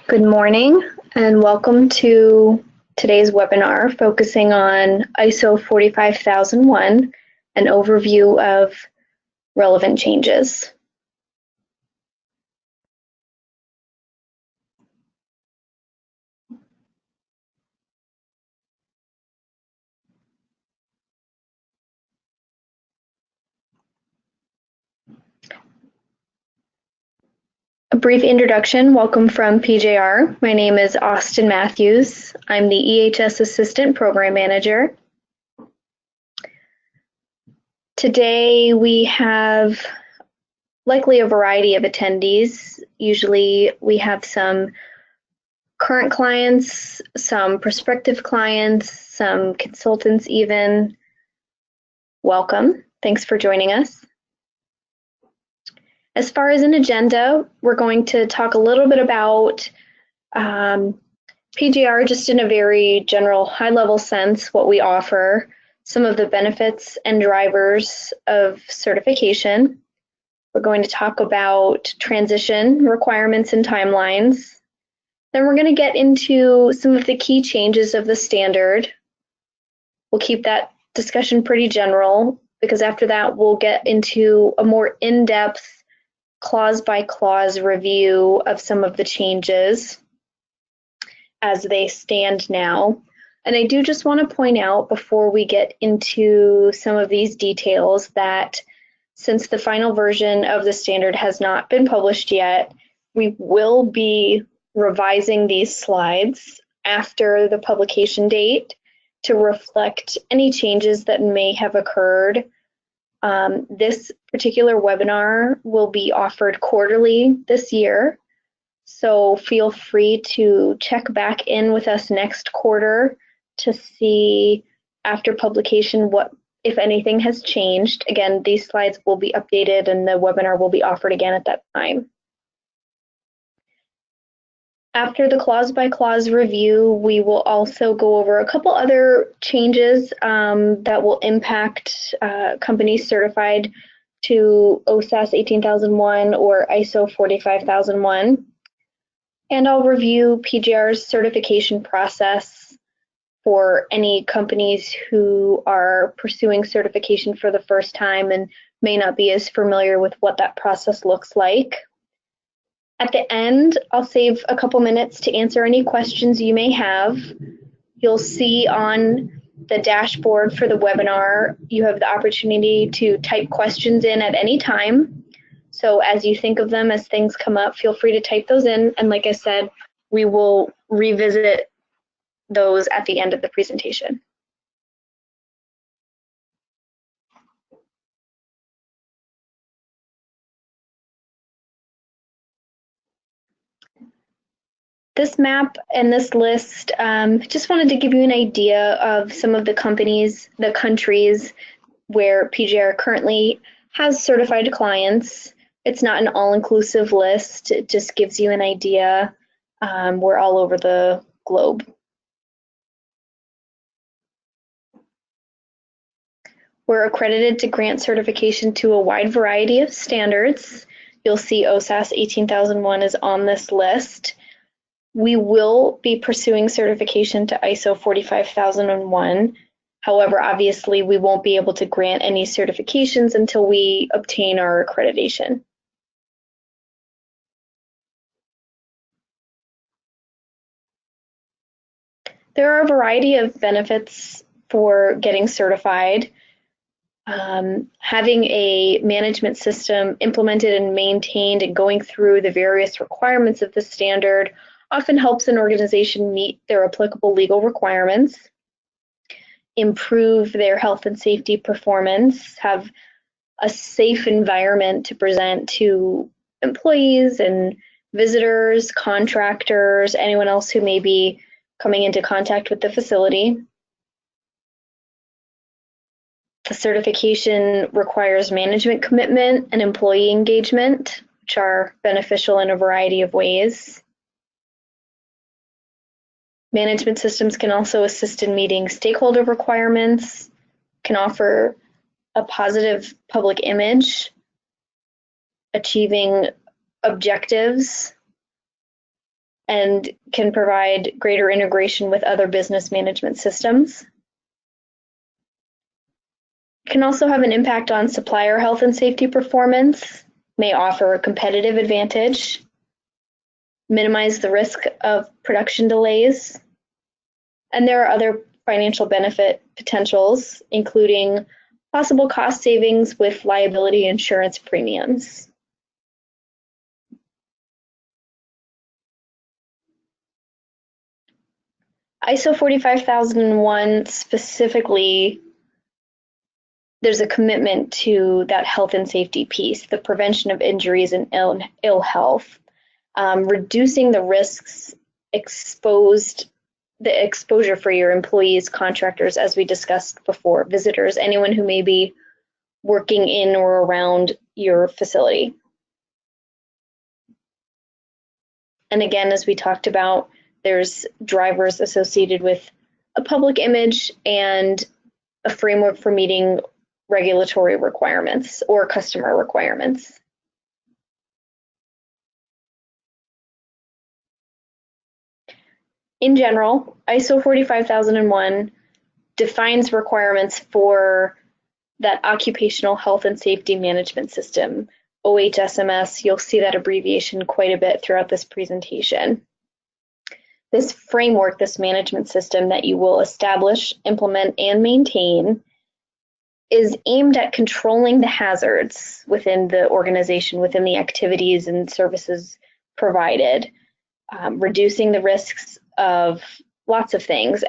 Good morning and welcome to today's webinar focusing on ISO 45001, an overview of relevant changes. A brief introduction. Welcome from PJR. My name is Austin Matthews. I'm the EHS Assistant Program Manager. Today we have likely a variety of attendees. Usually we have some current clients, some prospective clients, some consultants even. Welcome. Thanks for joining us. As far as an agenda, we're going to talk a little bit about PGR just in a very general high-level sense, what we offer, some of the benefits and drivers of certification. We're going to talk about transition requirements and timelines. Then we're going to get into some of the key changes of the standard. We'll keep that discussion pretty general because after that we'll get into a more in-depth clause-by-clause review of some of the changes as they stand now. And I do just want to point out before we get into some of these details that since the final version of the standard has not been published yet, we will be revising these slides after the publication date to reflect any changes that may have occurred. This particular webinar will be offered quarterly this year, so feel free to check back in with us next quarter to see after publication what, if anything, has changed. Again, these slides will be updated and the webinar will be offered again at that time. After the clause-by-clause review, we will also go over a couple other changes that will impact companies certified to OSAS 18001 or ISO 45001. And I'll review PGR's certification process for any companies who are pursuing certification for the first time and may not be as familiar with what that process looks like. At the end, I'll save a couple minutes to answer any questions you may have. You'll see on the dashboard for the webinar, you have the opportunity to type questions in at any time. So as you think of them, as things come up, feel free to type those in. And like I said, we will revisit those at the end of the presentation. This map and this list, just wanted to give you an idea of some of the companies, the countries where PGR currently has certified clients. It's not an all-inclusive list. It just gives you an idea. We're all over the globe. We're accredited to grant certification to a wide variety of standards. You'll see OSAS 18001 is on this list. We will be pursuing certification to ISO 45001. However, obviously, we won't be able to grant any certifications until we obtain our accreditation. There are a variety of benefits for getting certified. Having a management system implemented and maintained and going through the various requirements of the standard often helps an organization meet their applicable legal requirements, improve their health and safety performance, have a safe environment to present to employees and visitors, contractors, anyone else who may be coming into contact with the facility. The certification requires management commitment and employee engagement, which are beneficial in a variety of ways. Management systems can also assist in meeting stakeholder requirements, can offer a positive public image, achieving objectives, and can provide greater integration with other business management systems. It can also have an impact on supplier health and safety performance, may offer a competitive advantage, minimize the risk of production delays, and there are other financial benefit potentials, including possible cost savings with liability insurance premiums. ISO 45001 specifically, there's a commitment to that health and safety piece, the prevention of injuries and ill health, reducing the risks the exposure for your employees, contractors, as we discussed before, visitors, anyone who may be working in or around your facility. And again, as we talked about, there's drivers associated with a public image and a framework for meeting regulatory requirements or customer requirements. In general, ISO 45001 defines requirements for that occupational health and safety management system, OHSMS. You'll see that abbreviation quite a bit throughout this presentation. This framework, this management system that you will establish, implement, and maintain is aimed at controlling the hazards within the organization, within the activities and services provided, reducing the risks of lots of things,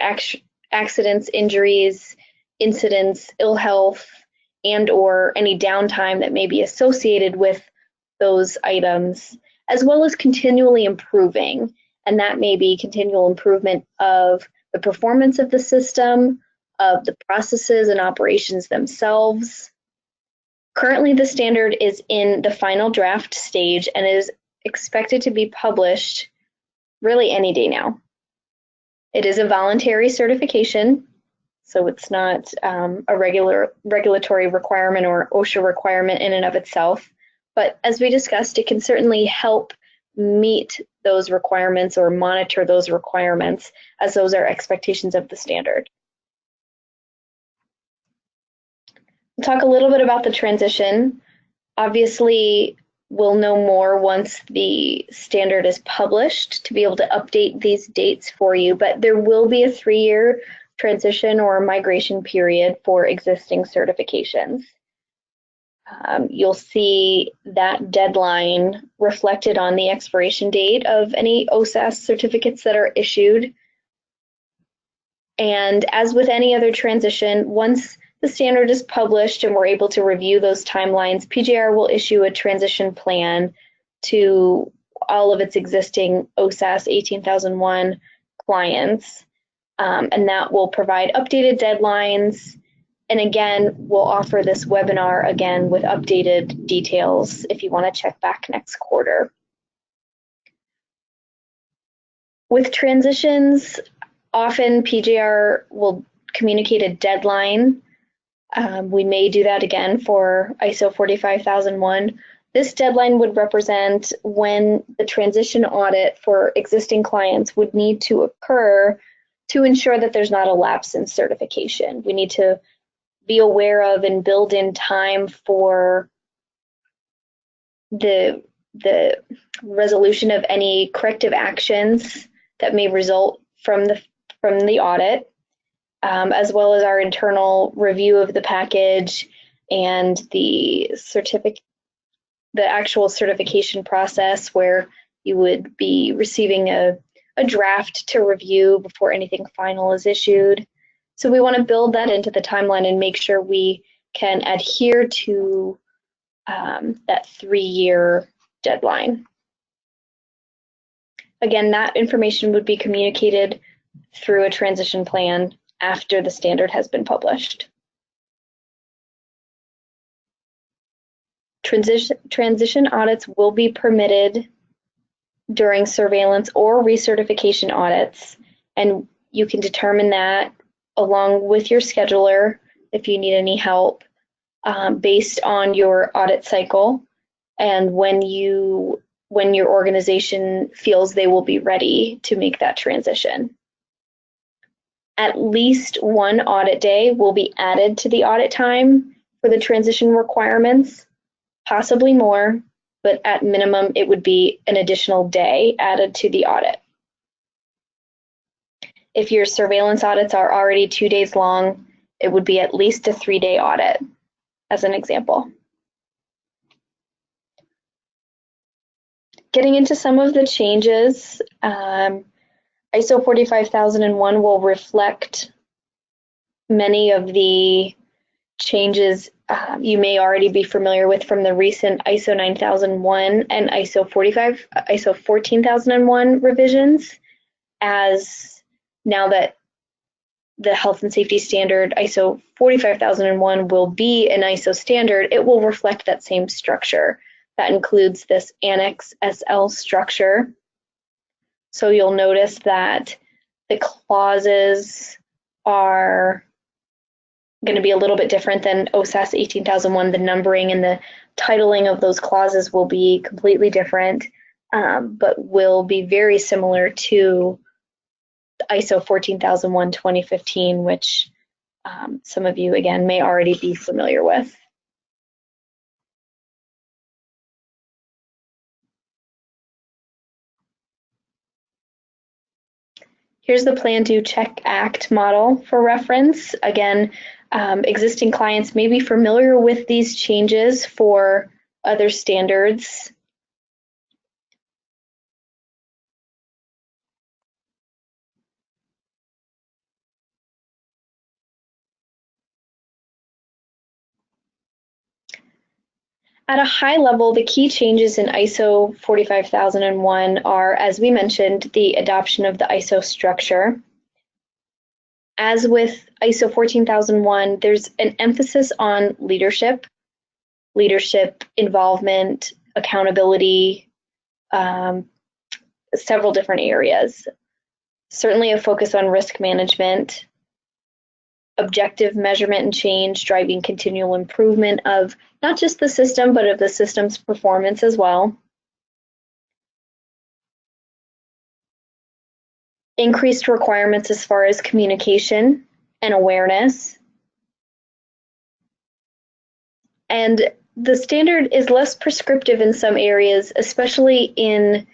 accidents, injuries, incidents, ill health, and or any downtime that may be associated with those items, as well as continually improving. And that may be continual improvement of the performance of the system, of the processes and operations themselves. Currently, the standard is in the final draft stage and is expected to be published really any day now. It is a voluntary certification, so it's not a regulatory requirement or OSHA requirement in and of itself. But as we discussed, it can certainly help meet those requirements or monitor those requirements, as those are expectations of the standard. We'll talk a little bit about the transition. Obviously, we'll know more once the standard is published to be able to update these dates for you, but there will be a 3-year transition or migration period for existing certifications. You'll see that deadline reflected on the expiration date of any OSAS certificates that are issued. And as with any other transition, once the standard is published and we're able to review those timelines, PJR will issue a transition plan to all of its existing OSAS 18001 clients, and that will provide updated deadlines. And again, we'll offer this webinar again with updated details if you want to check back next quarter. With transitions, often PJR will communicate a deadline. We may do that again for ISO 45001. This deadline would represent when the transition audit for existing clients would need to occur to ensure that there's not a lapse in certification. We need to be aware of and build in time for the resolution of any corrective actions that may result from the audit, as well as our internal review of the package and the actual certification process, where you would be receiving a draft to review before anything final is issued. So we want to build that into the timeline and make sure we can adhere to that 3-year deadline. Again, that information would be communicated through a transition plan after the standard has been published. Transition audits will be permitted during surveillance or recertification audits, and you can determine that along with your scheduler if you need any help based on your audit cycle and when you when your organization feels they will be ready to make that transition. At least one audit day will be added to the audit time for the transition requirements, possibly more, but at minimum, it would be an additional day added to the audit. If your surveillance audits are already 2 days long, it would be at least a 3-day audit, as an example. Getting into some of the changes, ISO 45001 will reflect many of the changes you may already be familiar with from the recent ISO 9001 and ISO 14001 revisions, as now that the health and safety standard ISO 45001 will be an ISO standard, it will reflect that same structure. That includes this Annex SL structure. So you'll notice that the clauses are going to be a little bit different than OSAS 18001. The numbering and the titling of those clauses will be completely different, but will be very similar to ISO 14001 2015, which some of you, again, may already be familiar with. Here's the Plan, Do, Check, Act model for reference. Again, existing clients may be familiar with these changes for other standards. At a high level, the key changes in ISO 45001 are, as we mentioned, the adoption of the ISO structure. As with ISO 14001, there's an emphasis on leadership involvement, accountability, several different areas. Certainly a focus on risk management, objective measurement and change, driving continual improvement of not just the system, but of the system's performance as well. Increased requirements as far as communication and awareness. And the standard is less prescriptive in some areas, especially in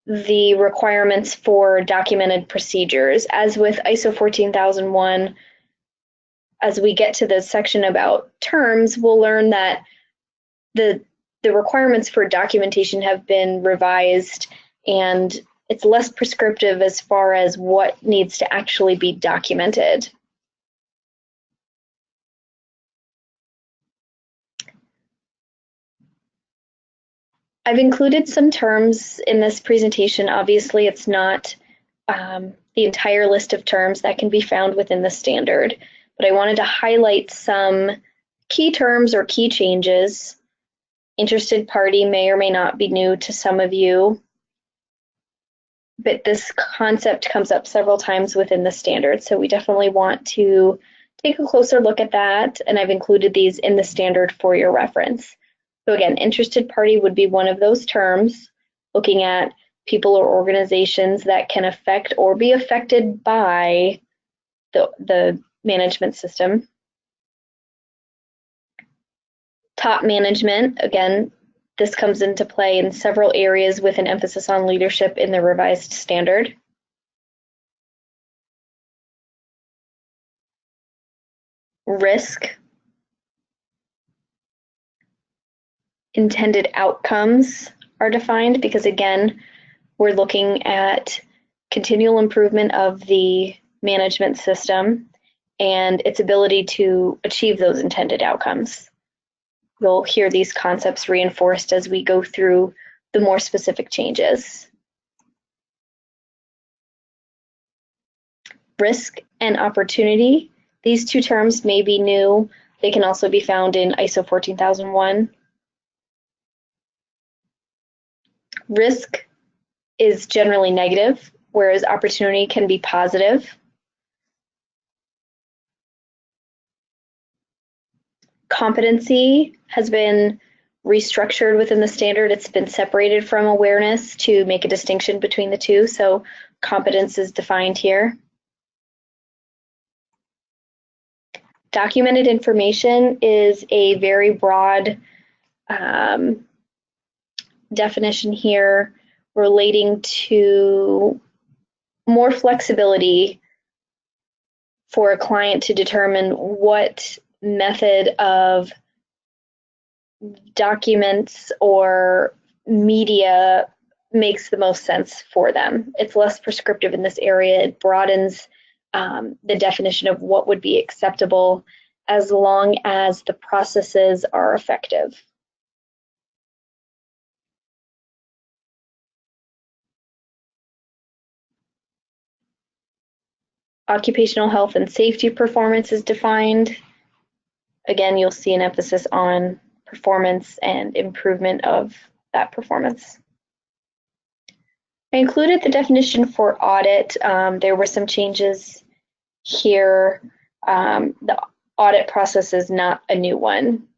the requirements for documented procedures. As with ISO 14001, as we get to the section about terms, we'll learn that the requirements for documentation have been revised, and it's less prescriptive as far as what needs to actually be documented. I've included some terms in this presentation. Obviously, it's not the entire list of terms that can be found within the standard, but I wanted to highlight some key terms or key changes. Interested party may or may not be new to some of you, but this concept comes up several times within the standard, so we definitely want to take a closer look at that, and I've included these in the standard for your reference. So again, interested party would be one of those terms, looking at people or organizations that can affect or be affected by the management system. Top management, again, this comes into play in several areas with an emphasis on leadership in the revised standard. Risk. Intended outcomes are defined because, again, we're looking at continual improvement of the management system and its ability to achieve those intended outcomes. You'll hear these concepts reinforced as we go through the more specific changes. Risk and opportunity. These two terms may be new. They can also be found in ISO 14001. Risk is generally negative, whereas opportunity can be positive. Competency has been restructured within the standard. It's been separated from awareness to make a distinction between the two. So competence is defined here. Documented information is a very broad definition here relating to more flexibility for a client to determine what method of documents or media makes the most sense for them. It's less prescriptive in this area. It broadens the definition of what would be acceptable as long as the processes are effective. Occupational health and safety performance is defined. Again, you'll see an emphasis on performance and improvement of that performance. I included the definition for audit. There were some changes here. The audit process is not a new one.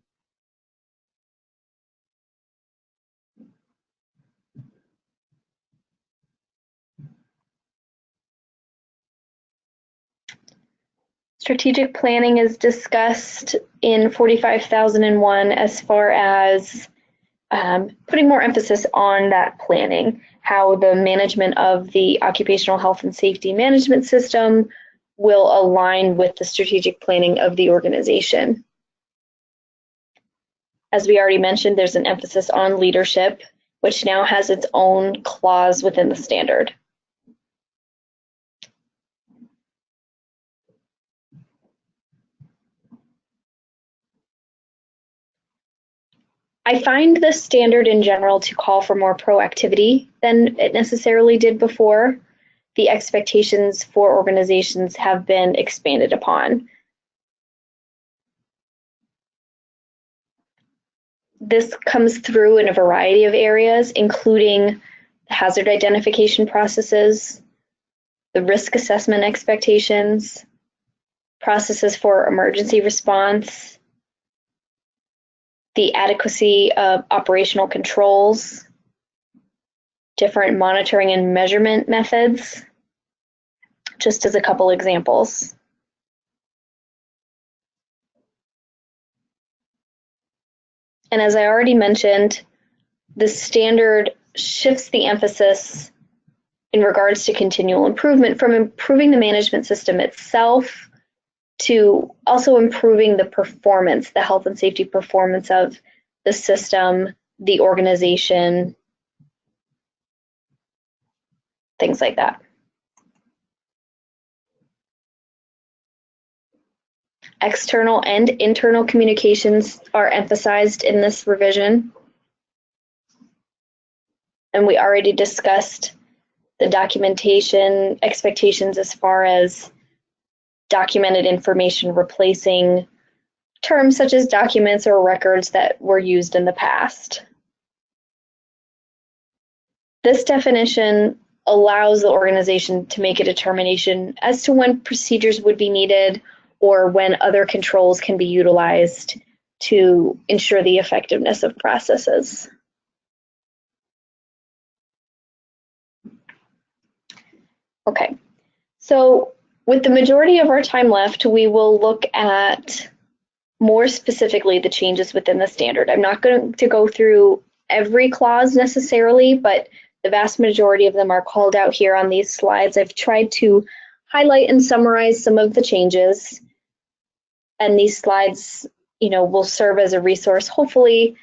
Strategic planning is discussed in 45,001 as far as putting more emphasis on that planning, how the management of the occupational health and safety management system will align with the strategic planning of the organization. As we already mentioned, there's an emphasis on leadership, which now has its own clause within the standard. I find the standard in general to call for more proactivity than it necessarily did before. The expectations for organizations have been expanded upon. This comes through in a variety of areas, including hazard identification processes, the risk assessment expectations, processes for emergency response, the adequacy of operational controls, different monitoring and measurement methods, just as a couple examples. And as I already mentioned, the standard shifts the emphasis in regards to continual improvement from improving the management system itself to also improving the performance, the health and safety performance of the system, the organization, things like that. External and internal communications are emphasized in this revision. And we already discussed the documentation expectations as far as documented information replacing terms such as documents or records that were used in the past. This definition allows the organization to make a determination as to when procedures would be needed or when other controls can be utilized to ensure the effectiveness of processes. Okay, so with the majority of our time left, we will look at more specifically the changes within the standard. I'm not going to go through every clause necessarily, but the vast majority of them are called out here on these slides. I've tried to highlight and summarize some of the changes, and these slides, will serve as a resource, hopefully,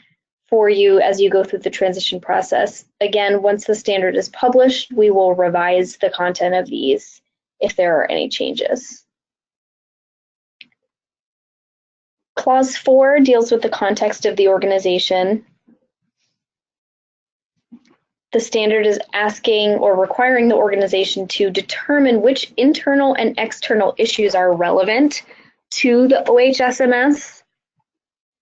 for you as you go through the transition process. Again, once the standard is published, we will revise the content of these if there are any changes. Clause 4 deals with the context of the organization. The standard is asking or requiring the organization to determine which internal and external issues are relevant to the OHSMS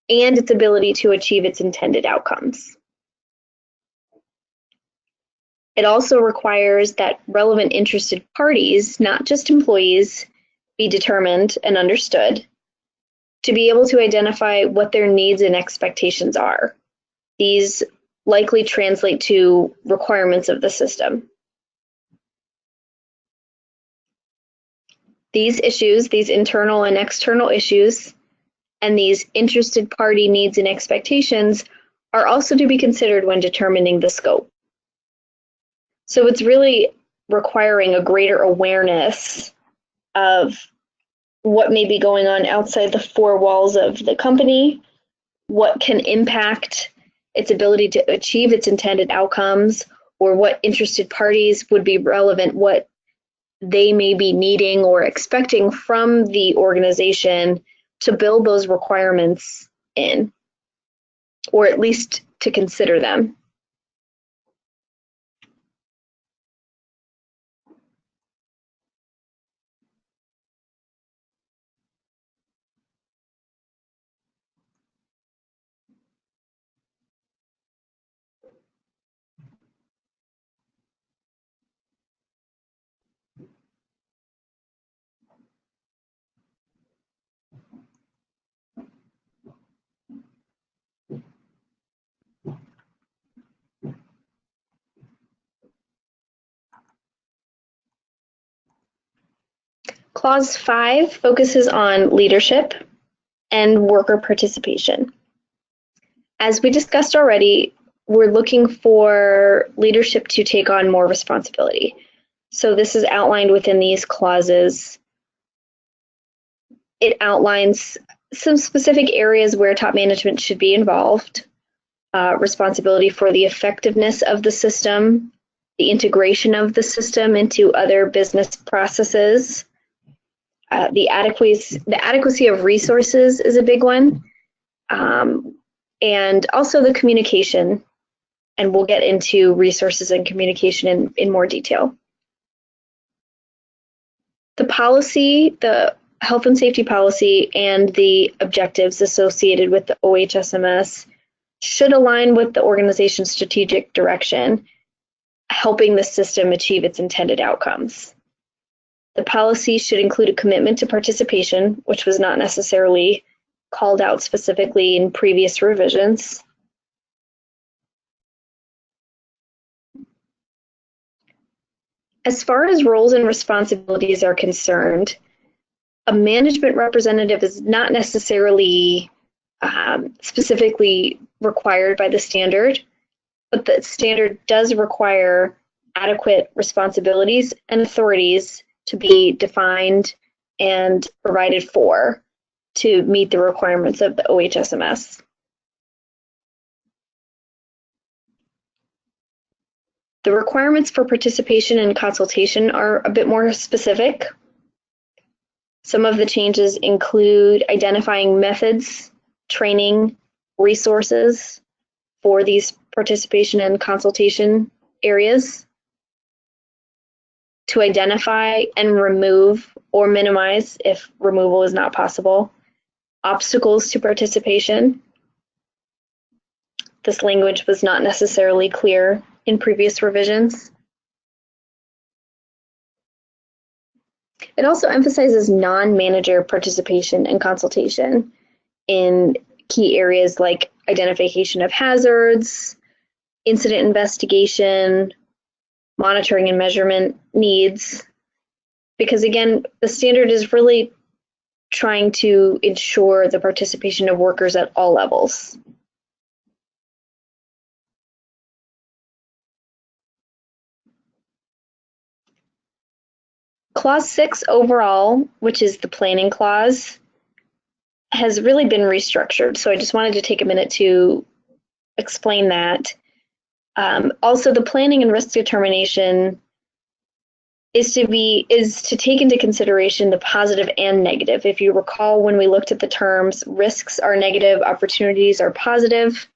and its ability to achieve its intended outcomes. It also requires that relevant interested parties, not just employees, be determined and understood to be able to identify what their needs and expectations are. These likely translate to requirements of the system. These issues, these internal and external issues, and these interested party needs and expectations are also to be considered when determining the scope. So it's really requiring a greater awareness of what may be going on outside the four walls of the company, what can impact its ability to achieve its intended outcomes, or what interested parties would be relevant, what they may be needing or expecting from the organization to build those requirements in, or at least to consider them. Clause 5 focuses on leadership and worker participation. As we discussed already, we're looking for leadership to take on more responsibility. So this is outlined within these clauses. It outlines some specific areas where top management should be involved, responsibility for the effectiveness of the system, the integration of the system into other business processes. The adequacy of resources is a big one, and also the communication, and we'll get into resources and communication in more detail. The policy, the health and safety policy, and the objectives associated with the OHSMS should align with the organization's strategic direction, helping the system achieve its intended outcomes. The policy should include a commitment to participation, which was not necessarily called out specifically in previous revisions. As far as roles and responsibilities are concerned, a management representative is not necessarily specifically required by the standard, but the standard does require adequate responsibilities and authorities to be defined and provided for to meet the requirements of the OHSMS. The requirements for participation and consultation are a bit more specific. Some of the changes include identifying methods, training, resources for these participation and consultation areas, to identify and remove or minimize, if removal is not possible, obstacles to participation. This language was not necessarily clear in previous revisions. It also emphasizes non-manager participation and consultation in key areas like identification of hazards, incident investigation, monitoring and measurement needs, because again, the standard is really trying to ensure the participation of workers at all levels. Clause 6 overall, which is the planning clause, has really been restructured. So I just wanted to take a minute to explain that. Also, the planning and risk determination is to take into consideration the positive and negative. If you recall, when we looked at the terms, risks are negative, opportunities are positive,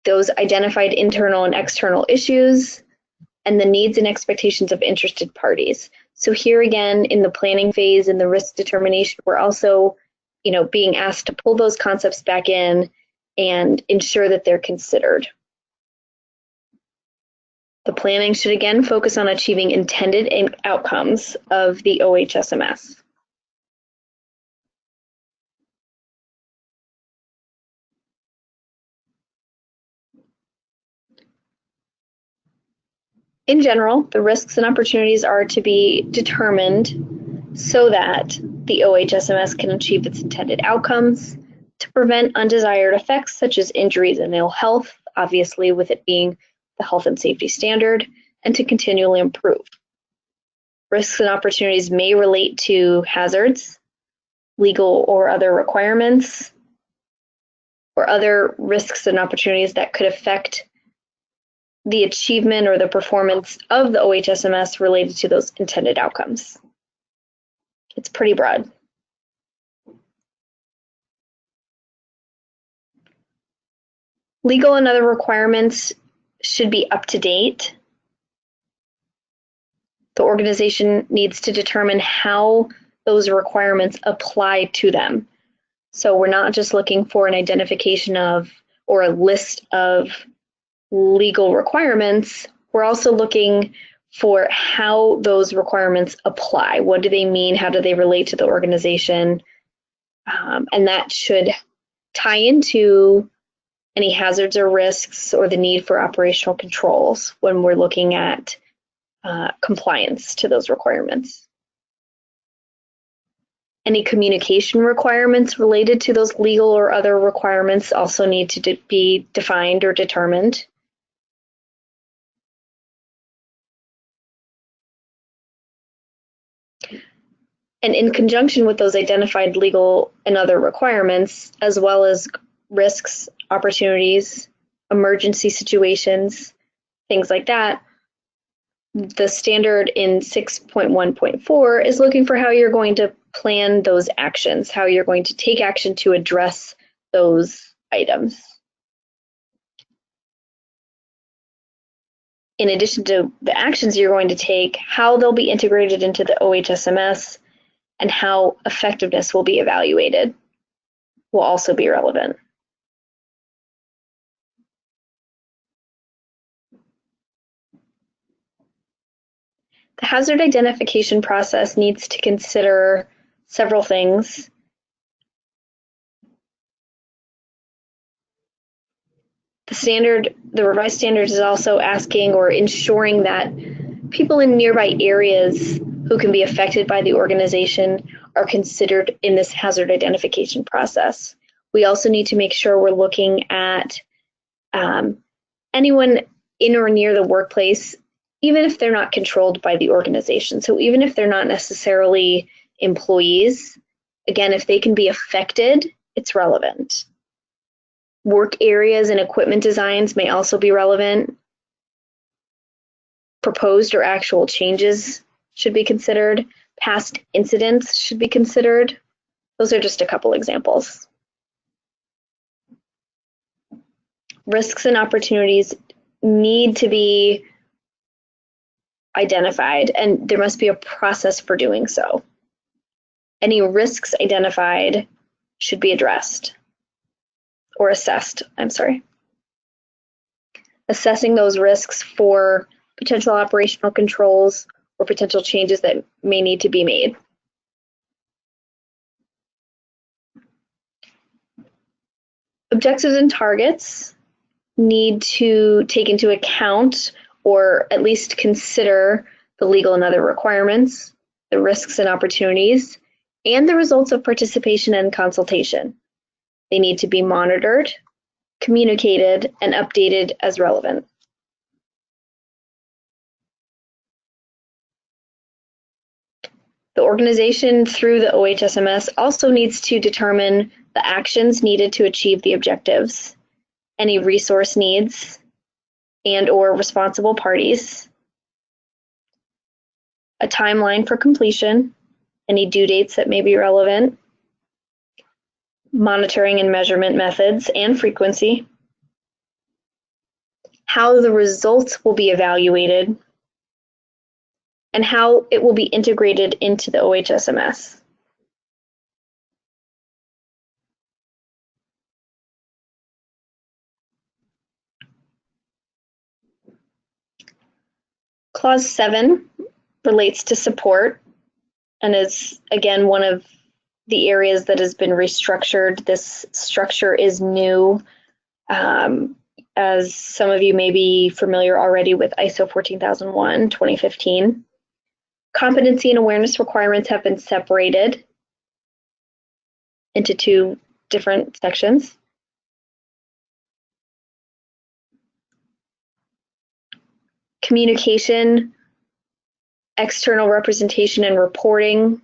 those identified internal and external issues, and the needs and expectations of interested parties. So here again, in the planning phase and the risk determination, we're also, being asked to pull those concepts back in and ensure that they're considered. The planning should again focus on achieving intended outcomes of the OHSMS. In general, the risks and opportunities are to be determined so that the OHSMS can achieve its intended outcomes, to prevent undesired effects such as injuries and ill health, obviously with it being the health and safety standard, and to continually improve. Risks and opportunities may relate to hazards, legal or other requirements, or other risks and opportunities that could affect the achievement or the performance of the OHSMS related to those intended outcomes. It's pretty broad. Legal and other requirements should be up to date. The organization needs to determine how those requirements apply to them. So we're not just looking for an identification of or a list of legal requirements, we're also looking for how those requirements apply. What do they mean? How do they relate to the organization? And that should tie into any hazards or risks or the need for operational controls when we're looking at compliance to those requirements. Any communication requirements related to those legal or other requirements also need to be defined or determined. And in conjunction with those identified legal and other requirements, as well as risks, opportunities, emergency situations, things like that, the standard in 6.1.4 is looking for how you're going to plan those actions, how you're going to take action to address those items. In addition to the actions you're going to take, how they'll be integrated into the OHSMS and how effectiveness will be evaluated will also be relevant. The hazard identification process needs to consider several things. The revised standard is also asking or ensuring that people in nearby areas who can be affected by the organization are considered in this hazard identification process. We also need to make sure we're looking at anyone in or near the workplace, even if they're not controlled by the organization. So even if they're not necessarily employees, again, if they can be affected, it's relevant. Work areas and equipment designs may also be relevant. Proposed or actual changes should be considered. Past incidents should be considered. Those are just a couple examples. Risks and opportunities need to be identified, and there must be a process for doing so. Any risks identified should be addressed or assessed, Assessing those risks for potential operational controls or potential changes that may need to be made. Objectives and targets need to take into account or at least consider the legal and other requirements, the risks and opportunities, and the results of participation and consultation. They need to be monitored, communicated, and updated as relevant. The organization through the OHSMS also needs to determine the actions needed to achieve the objectives, any resource needs, and/or responsible parties, a timeline for completion, any due dates that may be relevant, monitoring and measurement methods and frequency, how the results will be evaluated, and how it will be integrated into the OHSMS. Clause 7 relates to support and is, again, one of the areas that has been restructured. This structure is new. as some of you may be familiar already with ISO 14001, 2015. Competency and awareness requirements have been separated into two different sections. Communication, external representation, and reporting,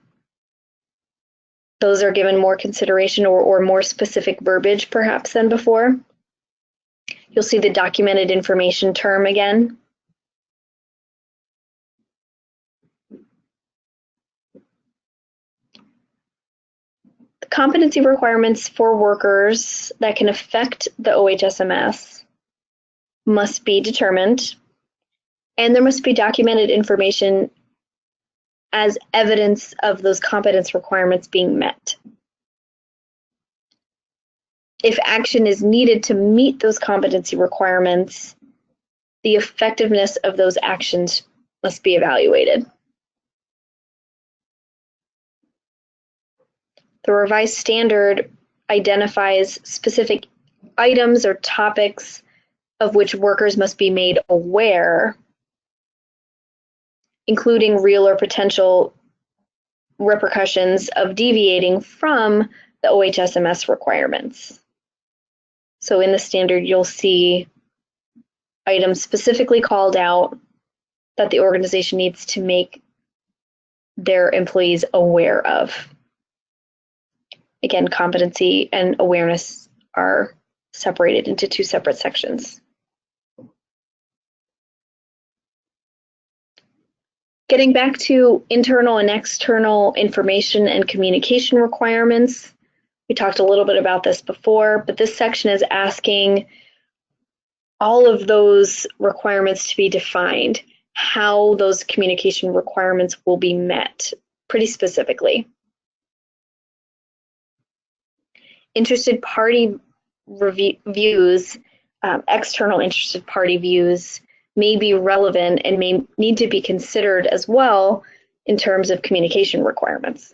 those are given more consideration or more specific verbiage perhaps than before. You'll see the documented information term again. The competency requirements for workers that can affect the OHSMS must be determined, and there must be documented information as evidence of those competence requirements being met. If action is needed to meet those competency requirements, the effectiveness of those actions must be evaluated. The revised standard identifies specific items or topics of which workers must be made aware, including real or potential repercussions of deviating from the OHSMS requirements. So in the standard, you'll see items specifically called out that the organization needs to make their employees aware of. Again, competency and awareness are separated into two separate sections. Getting back to internal and external information and communication requirements, we talked a little bit about this before, but this section is asking all of those requirements to be defined, how those communication requirements will be met pretty specifically. Interested party views, external interested party views may be relevant and may need to be considered as well in terms of communication requirements.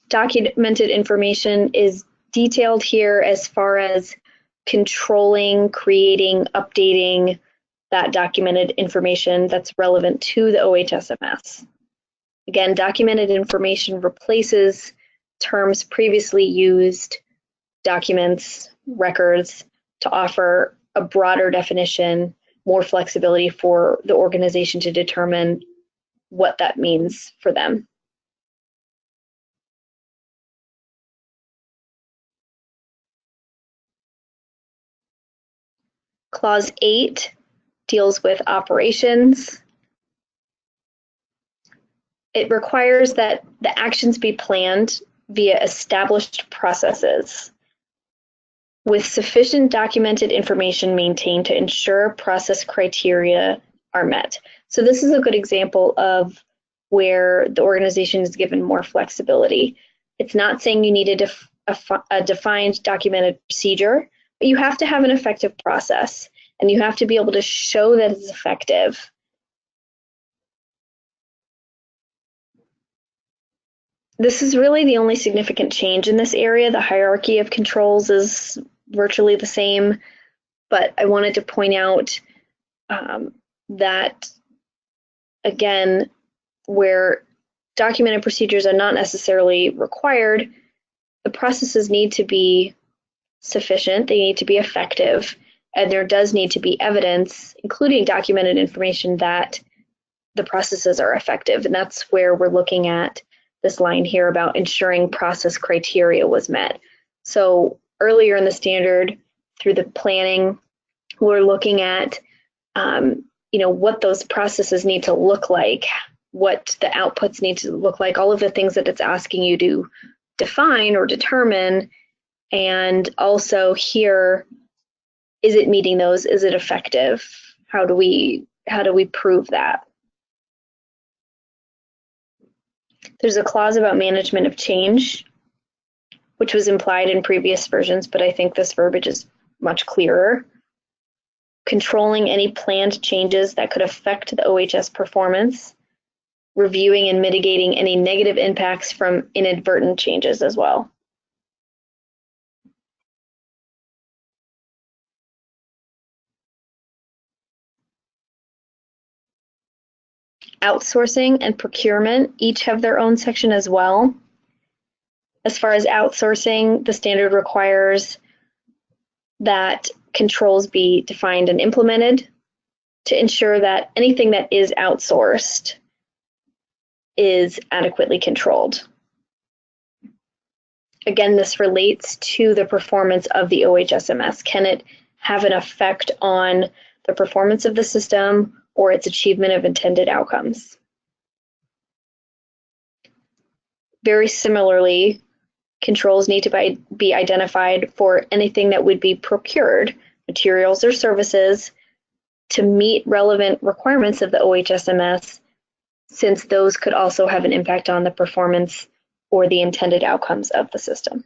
Documented information is detailed here as far as controlling, creating, updating that documented information that's relevant to the OHSMS. Again, documented information replaces terms previously used, documents, records, to offer a broader definition, more flexibility for the organization to determine what that means for them. Clause 8 deals with operations. It requires that the actions be planned via established processes with sufficient documented information maintained to ensure process criteria are met. So this is a good example of where the organization is given more flexibility. It's not saying you need a defined documented procedure, but you have to have an effective process and you have to be able to show that it's effective. This is really the only significant change in this area. The hierarchy of controls is virtually the same, but I wanted to point out that, again, where documented procedures are not necessarily required, the processes need to be sufficient, they need to be effective, and there does need to be evidence, including documented information, that the processes are effective. And that's where we're looking at this line here about ensuring process criteria was met. So earlier in the standard, through the planning, we're looking at what those processes need to look like, what the outputs need to look like, all of the things that it's asking you to define or determine. And also here, is it meeting those? Is it effective? How do we prove that? There's a clause about management of change, which was implied in previous versions, but I think this verbiage is much clearer. Controlling any planned changes that could affect the OHS performance, reviewing and mitigating any negative impacts from inadvertent changes as well. Outsourcing and procurement each have their own section as well. As far as outsourcing, the standard requires that controls be defined and implemented to ensure that anything that is outsourced is adequately controlled. Again, this relates to the performance of the OHSMS. Can it have an effect on the performance of the system or its achievement of intended outcomes? Very similarly, controls need to be identified for anything that would be procured, materials or services, to meet relevant requirements of the OHSMS, since those could also have an impact on the performance or the intended outcomes of the system.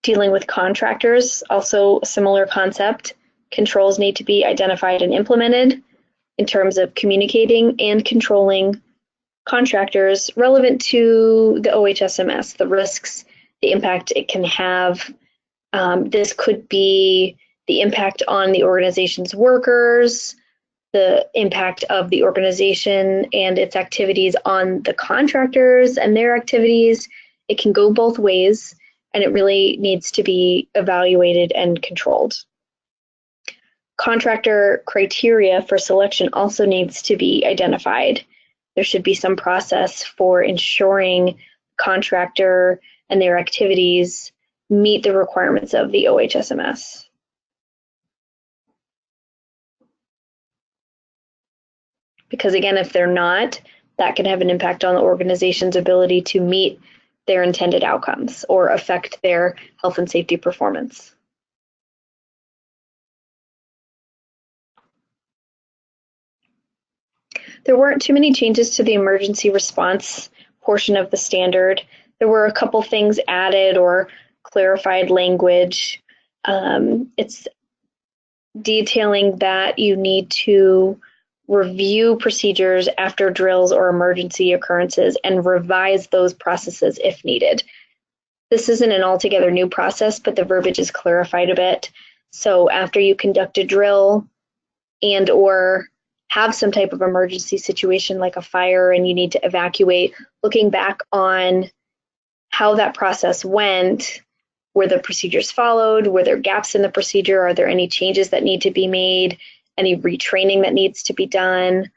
Dealing with contractors, also a similar concept. Controls need to be identified and implemented in terms of communicating and controlling contractors relevant to the OHSMS, the risks, the impact it can have. This could be the impact on the organization's workers, the impact of the organization and its activities on the contractors and their activities. It can go both ways, and it really needs to be evaluated and controlled. Contractor criteria for selection also needs to be identified. There should be some process for ensuring contractor and their activities meet the requirements of the OHSMS. Because again, if they're not, that can have an impact on the organization's ability to meet their intended outcomes or affect their health and safety performance. There weren't too many changes to the emergency response portion of the standard. There were a couple things added or clarified language. It's detailing that you need to review procedures after drills or emergency occurrences and revise those processes if needed. This isn't an altogether new process, but the verbiage is clarified a bit. So after you conduct a drill and or have some type of emergency situation like a fire and you need to evacuate, looking back on how that process went, were the procedures followed, were there gaps in the procedure, are there any changes that need to be made, any retraining that needs to be done,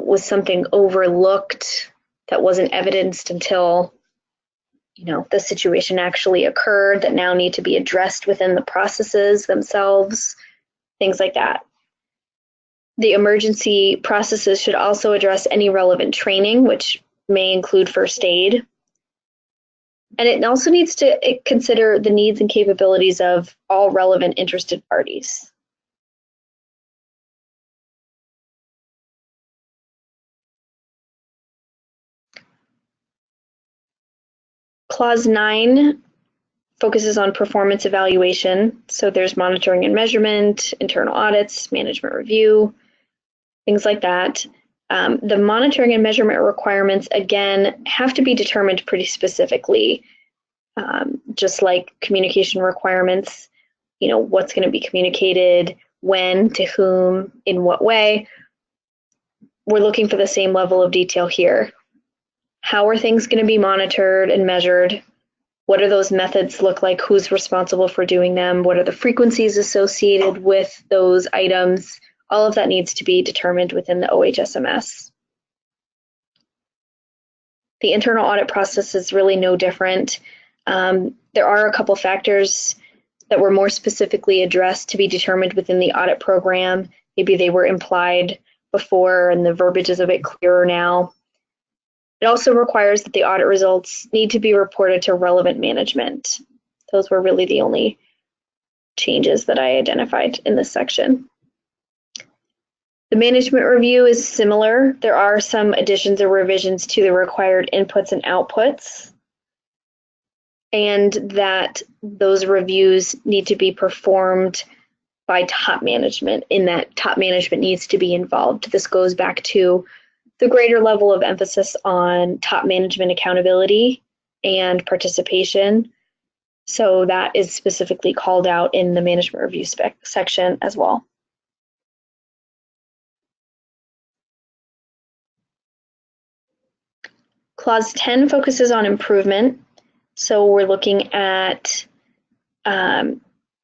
was something overlooked that wasn't evidenced until the situation actually occurred that now need to be addressed within the processes themselves, things like that. The emergency processes should also address any relevant training, which may include first aid. And it also needs to consider the needs and capabilities of all relevant interested parties. Clause 9 focuses on performance evaluation. So there's monitoring and measurement, internal audits, management review, things like that. The monitoring and measurement requirements, again, have to be determined pretty specifically, just like communication requirements, what's going to be communicated, when, to whom, in what way. We're looking for the same level of detail here. How are things going to be monitored and measured? What do those methods look like? Who's responsible for doing them? What are the frequencies associated with those items? All of that needs to be determined within the OHSMS. The internal audit process is really no different. There are a couple factors that were more specifically addressed to be determined within the audit program. Maybe they were implied before and the verbiage is a bit clearer now. It also requires that the audit results need to be reported to relevant management. Those were really the only changes that I identified in this section. The management review is similar. There are some additions or revisions to the required inputs and outputs, and that those reviews need to be performed by top management, in that top management needs to be involved. This goes back to the greater level of emphasis on top management accountability and participation. So that is specifically called out in the management review section as well. Clause 10 focuses on improvement. So we're looking at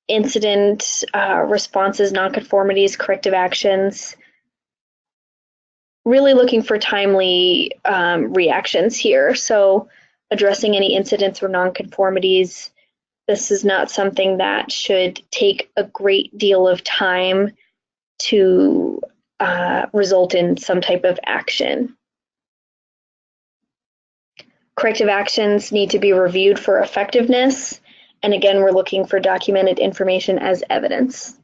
incident responses, nonconformities, corrective actions, really looking for timely reactions here. So addressing any incidents or nonconformities. This is not something that should take a great deal of time to result in some type of action. Corrective actions need to be reviewed for effectiveness. And again, we're looking for documented information as evidence.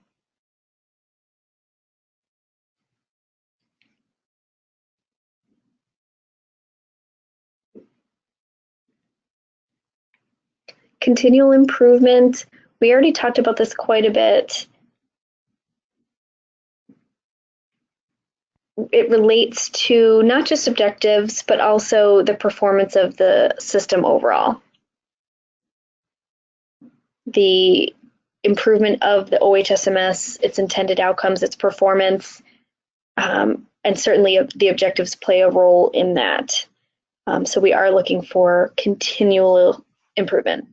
Continual improvement, we already talked about this quite a bit. It relates to not just objectives, but also the performance of the system overall. The improvement of the OHSMS, its intended outcomes, its performance, and certainly the objectives play a role in that. So we are looking for continual improvement.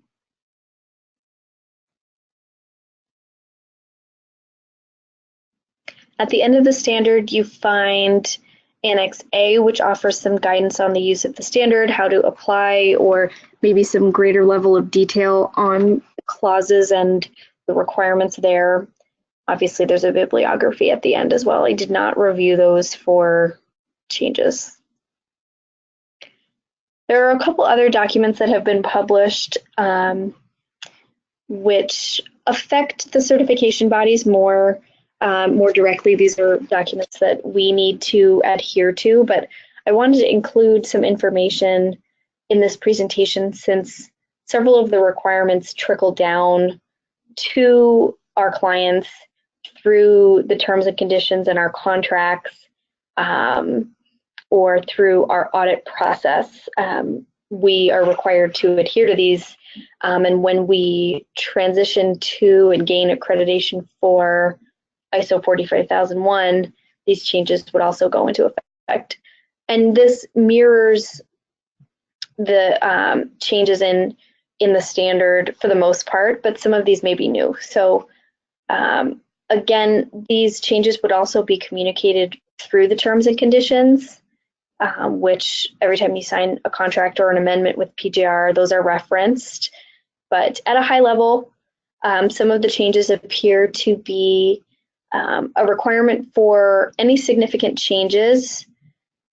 At the end of the standard, you find Annex A, which offers some guidance on the use of the standard, how to apply, or maybe some greater level of detail on clauses and the requirements there. Obviously, there's a bibliography at the end as well. I did not review those for changes. There are a couple other documents that have been published which affect the certification bodies more directly. These are documents that we need to adhere to, but I wanted to include some information in this presentation since several of the requirements trickle down to our clients through the terms and conditions in our contracts or through our audit process. We are required to adhere to these, and when we transition to and gain accreditation for ISO 45001, these changes would also go into effect. And this mirrors the changes in the standard for the most part, but some of these may be new. So again, these changes would also be communicated through the terms and conditions, which every time you sign a contract or an amendment with PJR, those are referenced. But at a high level, some of the changes appear to be a requirement for any significant changes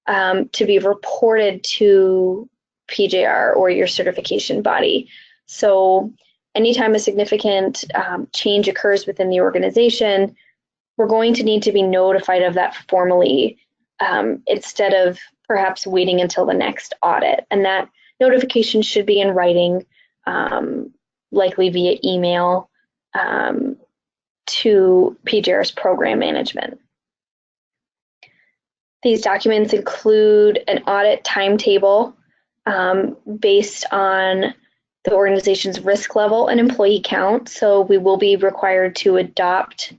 to be reported to PJR or your certification body. So anytime a significant change occurs within the organization, we're going to need to be notified of that formally instead of perhaps waiting until the next audit. And that notification should be in writing, likely via email, to PJR's program management. These documents include an audit timetable based on the organization's risk level and employee count. So we will be required to adopt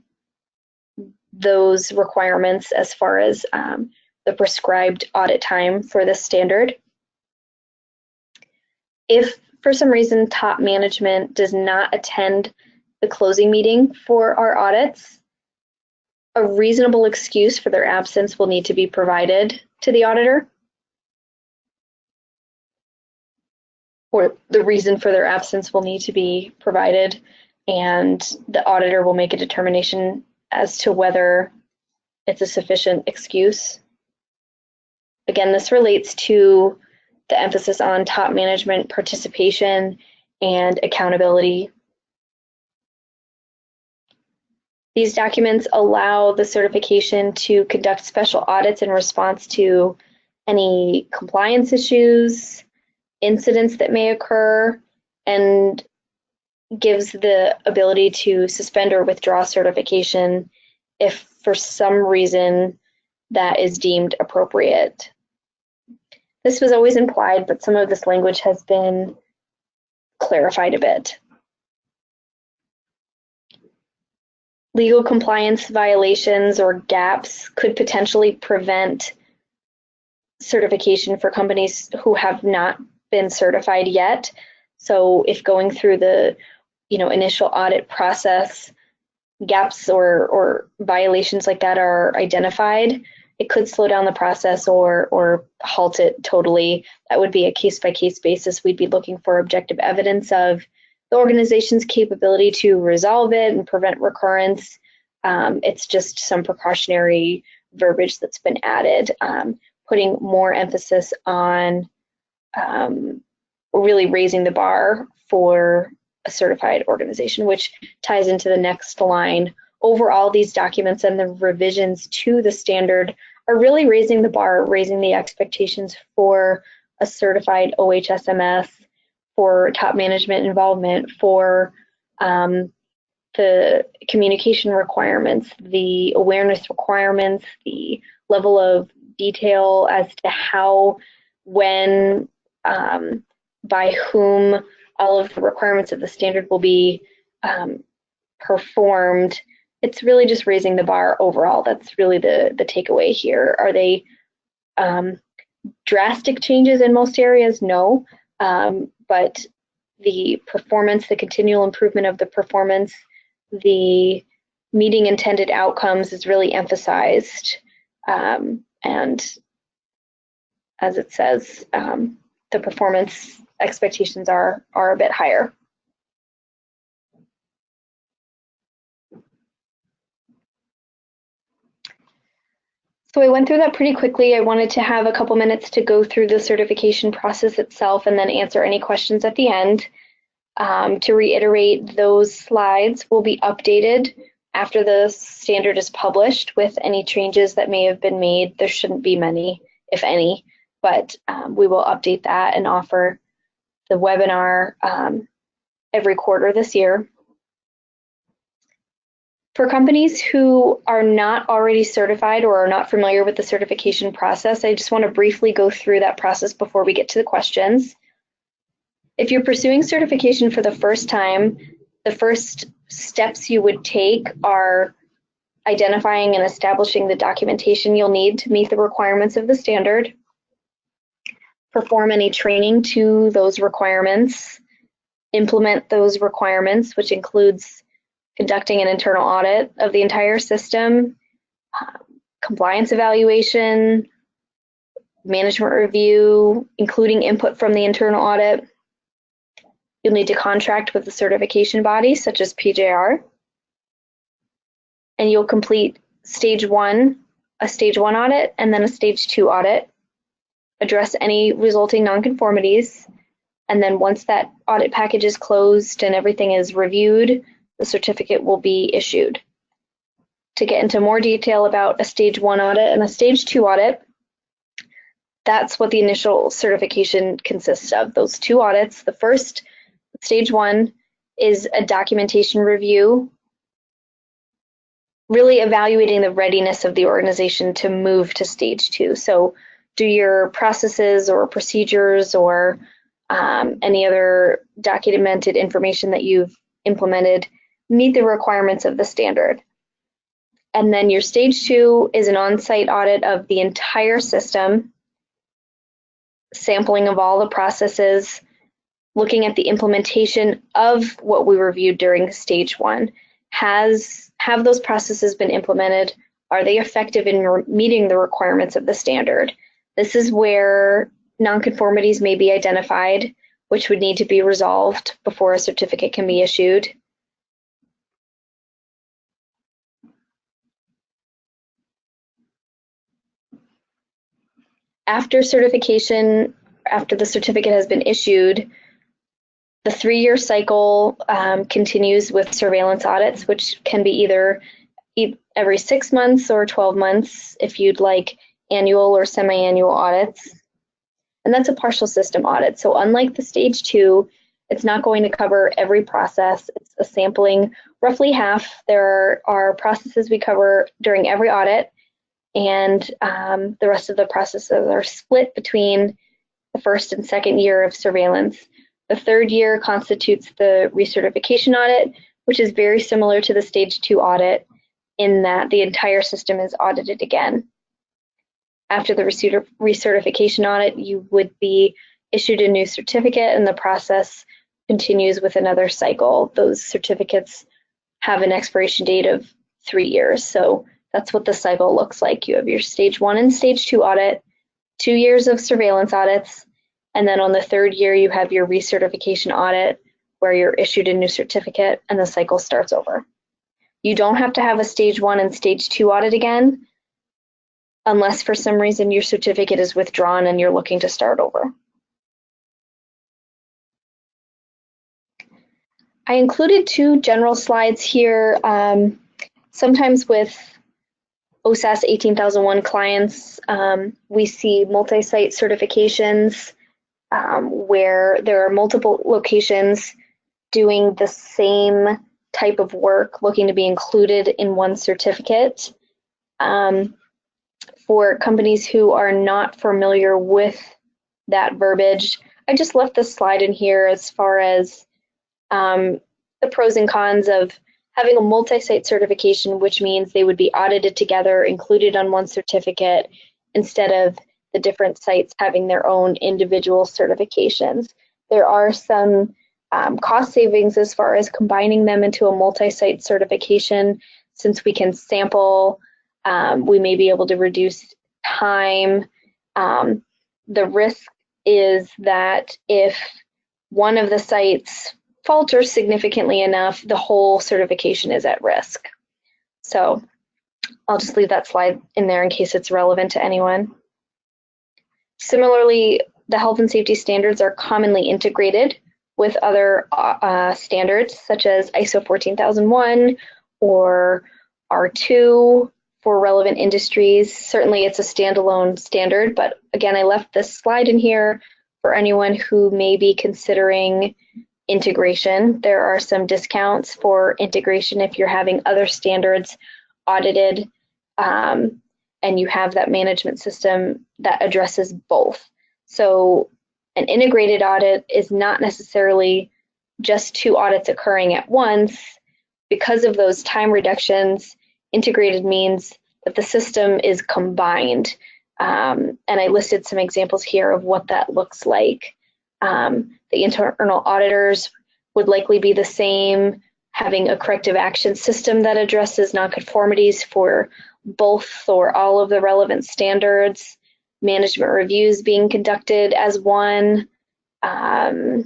those requirements as far as the prescribed audit time for this standard. If for some reason top management does not attend the closing meeting for our audits, a reasonable excuse for their absence will need to be provided to the auditor, or the reason for their absence will need to be provided, and the auditor will make a determination as to whether it's a sufficient excuse. Again, this relates to the emphasis on top management participation and accountability. These documents allow the certification to conduct special audits in response to any compliance issues, incidents that may occur, and gives the ability to suspend or withdraw certification if for some reason that is deemed appropriate. This was always implied, but some of this language has been clarified a bit. Legal compliance violations or gaps could potentially prevent certification for companies who have not been certified yet. So if going through the initial audit process, gaps or violations like that are identified, it could slow down the process or halt it totally. That would be a case-by-case basis. We'd be looking for objective evidence of the organization's capability to resolve it and prevent recurrence. It's just some precautionary verbiage that's been added, putting more emphasis on really raising the bar for a certified organization, which ties into the next line. Overall, these documents and the revisions to the standard are really raising the bar, raising the expectations for a certified OHSMS, for top management involvement, for the communication requirements, the awareness requirements, the level of detail as to how, when, by whom all of the requirements of the standard will be performed. It's really just raising the bar overall. That's really the takeaway here. Are they drastic changes in most areas? No, but the performance, the continual improvement of the performance, the meeting intended outcomes is really emphasized. And as it says, the performance expectations are a bit higher. So I went through that pretty quickly. I wanted to have a couple minutes to go through the certification process itself and then answer any questions at the end. To reiterate, those slides will be updated after the standard is published with any changes that may have been made. There shouldn't be many, if any, but we will update that and offer the webinar every quarter this year. For companies who are not already certified or are not familiar with the certification process, I just want to briefly go through that process before we get to the questions. If you're pursuing certification for the first time, the first steps you would take are identifying and establishing the documentation you'll need to meet the requirements of the standard, perform any training to those requirements, implement those requirements, which includes conducting an internal audit of the entire system, compliance evaluation, management review, including input from the internal audit. You'll need to contract with the certification body, such as PJR, and you'll complete a stage one audit, and then a stage 2 audit, address any resulting nonconformities, and then once that audit package is closed and everything is reviewed, the certificate will be issued. To get into more detail about a stage 1 audit and a stage 2 audit, that's what the initial certification consists of, those 2 audits. The first, stage 1, is a documentation review, really evaluating the readiness of the organization to move to stage 2. So do your processes or procedures or any other documented information that you've implemented meet the requirements of the standard. And then your stage 2 is an on-site audit of the entire system, sampling of all the processes, looking at the implementation of what we reviewed during stage 1. Have those processes been implemented? Are they effective in meeting the requirements of the standard? This is where nonconformities may be identified, which would need to be resolved before a certificate can be issued. After certification, after the certificate has been issued, the 3-year cycle continues with surveillance audits, which can be either every 6 months or 12 months if you'd like annual or semi-annual audits. And that's a partial system audit. So unlike the stage 2, it's not going to cover every process. It's a sampling, roughly half. There are processes we cover during every audit, and the rest of the processes are split between the first and second year of surveillance. The third year constitutes the recertification audit, which is very similar to the stage 2 audit in that the entire system is audited again. After the recertification audit, you would be issued a new certificate, and the process continues with another cycle. Those certificates have an expiration date of 3 years. So that's what the cycle looks like. You have your stage 1 and stage 2 audit, 2 years of surveillance audits, and then on the third year, you have your recertification audit where you're issued a new certificate and the cycle starts over. You don't have to have a stage 1 and stage 2 audit again, unless for some reason your certificate is withdrawn and you're looking to start over. I included 2 general slides here. Sometimes with OSAS 18001 clients, we see multi-site certifications where there are multiple locations doing the same type of work looking to be included in one certificate. For companies who are not familiar with that verbiage, I just left this slide in here as far as the pros and cons of having a multi-site certification, which means they would be audited together, included on one certificate, instead of the different sites having their own individual certifications. There are some cost savings as far as combining them into a multi-site certification. Since we can sample, we may be able to reduce time. The risk is that if one of the sites falters significantly enough, the whole certification is at risk. So I'll just leave that slide in there in case it's relevant to anyone. Similarly, the health and safety standards are commonly integrated with other standards such as ISO 14001 or R2 for relevant industries. Certainly it's a standalone standard, but again, I left this slide in here for anyone who may be considering integration. There are some discounts for integration if you're having other standards audited and you have that management system that addresses both. So an integrated audit is not necessarily just 2 audits occurring at once. Because of those time reductions, integrated means that the system is combined. And I listed some examples here of what that looks like. The internal auditors would likely be the same, having a corrective action system that addresses nonconformities for both or all of the relevant standards, management reviews being conducted as one, a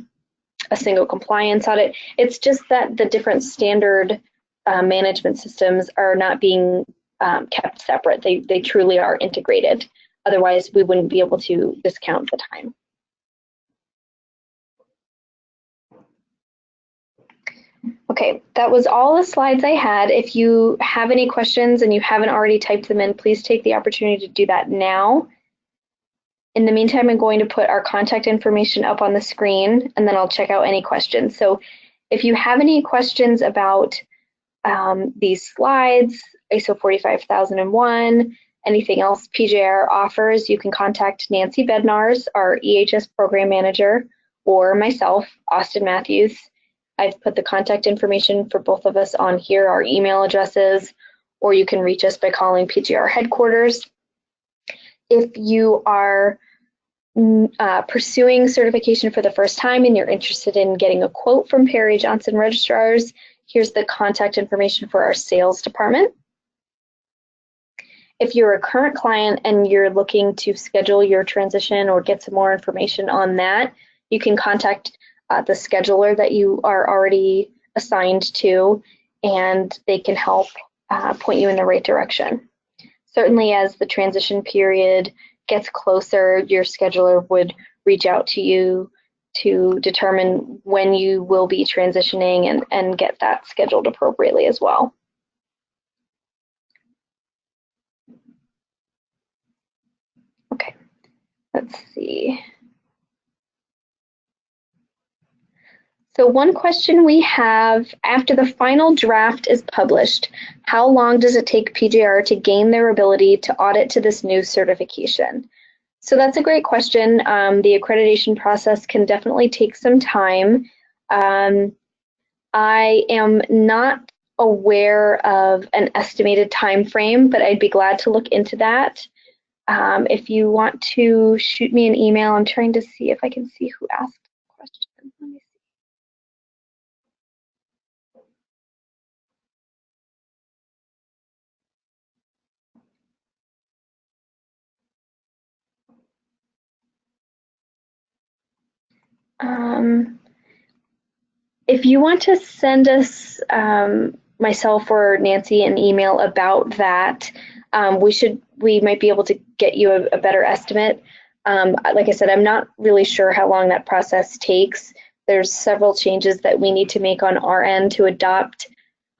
single compliance audit. It's just that the different standard management systems are not being kept separate. They truly are integrated. Otherwise, we wouldn't be able to discount the time. Okay, that was all the slides I had. If you have any questions and you haven't already typed them in, please take the opportunity to do that now. In the meantime, I'm going to put our contact information up on the screen, and then I'll check out any questions. So if you have any questions about these slides, ISO 45001, anything else PJR offers, you can contact Nancy Bednars, our EHS Program Manager, or myself, Austin Matthews. I've put the contact information for both of us on here, our email addresses, or you can reach us by calling PGR headquarters. If you are pursuing certification for the first time and you're interested in getting a quote from Perry Johnson Registrars, here's the contact information for our sales department. If you're a current client and you're looking to schedule your transition or get some more information on that, you can contact the scheduler that you are already assigned to, and they can help point you in the right direction. Certainly as the transition period gets closer, your scheduler would reach out to you to determine when you will be transitioning and get that scheduled appropriately as well. Okay, let's see. So one question we have, after the final draft is published, how long does it take PJR to gain their ability to audit to this new certification? So that's a great question. The accreditation process can definitely take some time. I am not aware of an estimated time frame, but I'd be glad to look into that. If you want to shoot me an email, I'm trying to see if I can see who asked the question. Let me see. If you want to send us, myself or Nancy, an email about that, we might be able to get you a better estimate. Like I said, I'm not really sure how long that process takes. There's several changes that we need to make on our end to adopt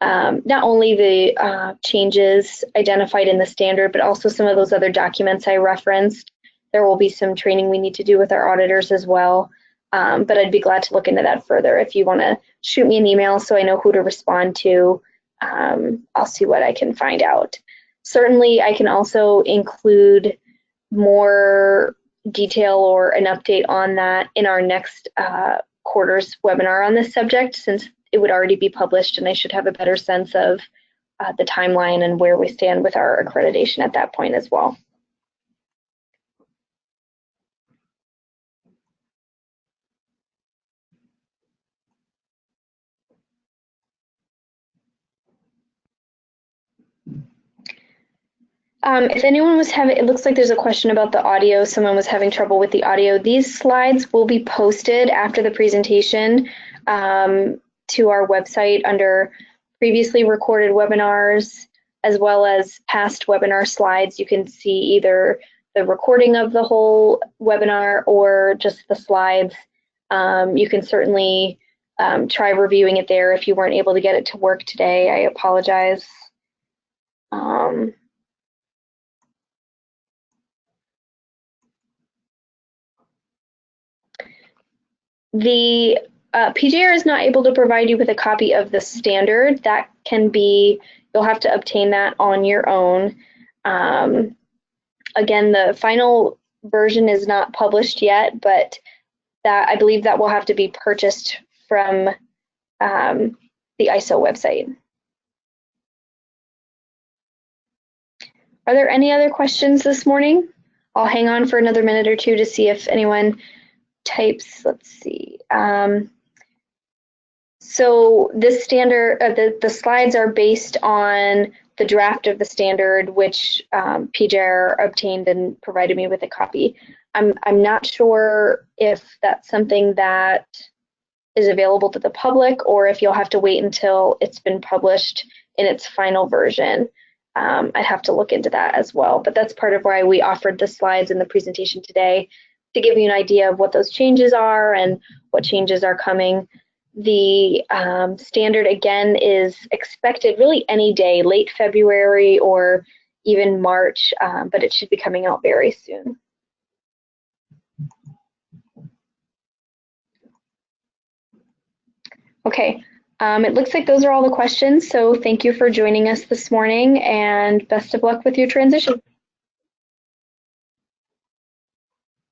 not only the changes identified in the standard, but also some of those other documents I referenced. There will be some training we need to do with our auditors as well. But I'd be glad to look into that further. If you want to shoot me an email so I know who to respond to, I'll see what I can find out. Certainly, I can also include more detail or an update on that in our next quarter's webinar on this subject, since it would already be published and I should have a better sense of the timeline and where we stand with our accreditation at that point as well. If anyone was having, it looks like there's a question about the audio. Someone was having trouble with the audio. These slides will be posted after the presentation to our website under previously recorded webinars, as well as past webinar slides. You can see either the recording of the whole webinar or just the slides. You can certainly try reviewing it there if you weren't able to get it to work today. I apologize. The PJR is not able to provide you with a copy of the standard. That can be, you'll have to obtain that on your own. Again, the final version is not published yet, but that I believe that will have to be purchased from the ISO website. Are there any other questions this morning? I'll hang on for another minute or two to see if anyone types. Let's see. So this standard, the slides are based on the draft of the standard, which PJR obtained and provided me with a copy. I'm not sure if that's something that is available to the public or if you'll have to wait until it's been published in its final version. I'd have to look into that as well, but that's part of why we offered the slides in the presentation today, to give you an idea of what those changes are and what changes are coming. The standard, again, is expected really any day, late February or even March, but it should be coming out very soon. Okay, it looks like those are all the questions, so thank you for joining us this morning and best of luck with your transition.